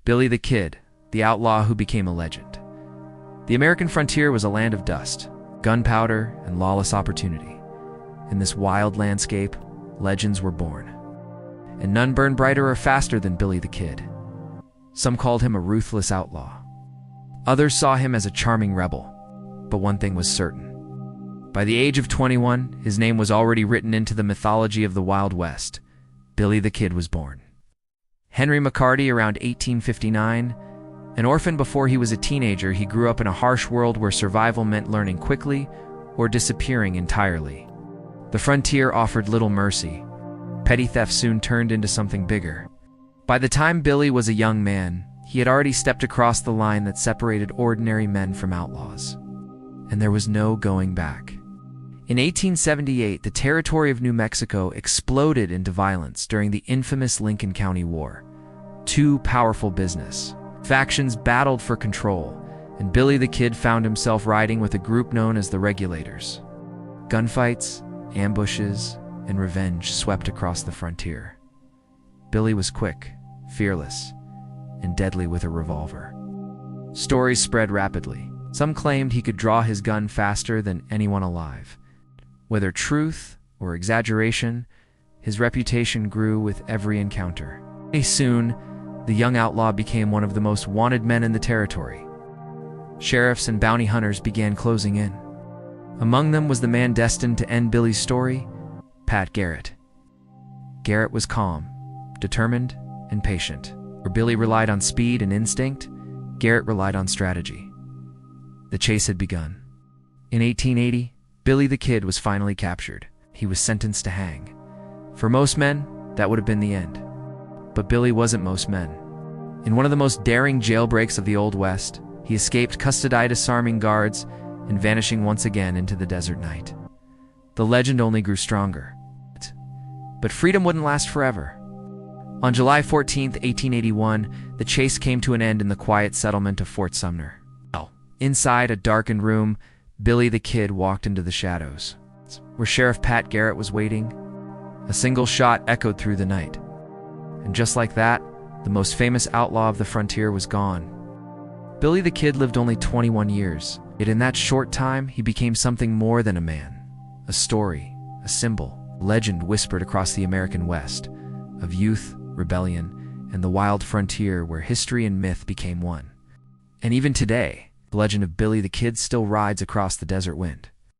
Billy the Kid, the outlaw who became a legend. The American frontier was a land of dust, gunpowder, and lawless opportunity. In this wild landscape, legends were born. And none burned brighter or faster than Billy the Kid. Some called him a ruthless outlaw. Others saw him as a charming rebel. But one thing was certain. By the age of 21, his name was already written into the mythology of the Wild West. Billy the Kid was born. Henry McCarty, around 1859, an orphan before he was a teenager, he grew up in a harsh world where survival meant learning quickly or disappearing entirely. The frontier offered little mercy. Petty theft soon turned into something bigger. By the time Billy was a young man, he had already stepped across the line that separated ordinary men from outlaws. And there was no going back. In 1878, the territory of New Mexico exploded into violence during the infamous Lincoln County War. Two powerful business factions battled for control, and Billy the Kid found himself riding with a group known as the Regulators. Gunfights, ambushes, and revenge swept across the frontier. Billy was quick, fearless, and deadly with a revolver. Stories spread rapidly. Some claimed he could draw his gun faster than anyone alive. Whether truth or exaggeration, his reputation grew with every encounter. Soon, the young outlaw became one of the most wanted men in the territory. Sheriffs and bounty hunters began closing in. Among them was the man destined to end Billy's story, Pat Garrett. Garrett was calm, determined, and patient. Where Billy relied on speed and instinct, Garrett relied on strategy. The chase had begun. In 1880, Billy the Kid was finally captured. He was sentenced to hang. For most men, that would have been the end. But Billy wasn't most men. In one of the most daring jailbreaks of the Old West, he escaped custody, disarming guards and vanishing once again into the desert night. The legend only grew stronger. But freedom wouldn't last forever. On July 14, 1881, the chase came to an end in the quiet settlement of Fort Sumner. Inside a darkened room, Billy the Kid walked into the shadows, where Sheriff Pat Garrett was waiting. A single shot echoed through the night. And just like that, the most famous outlaw of the frontier was gone. Billy the Kid lived only 21 years, yet in that short time, he became something more than a man. A story, a symbol, legend whispered across the American West, of youth, rebellion, and the wild frontier where history and myth became one. And even today, the legend of Billy the Kid still rides across the desert wind.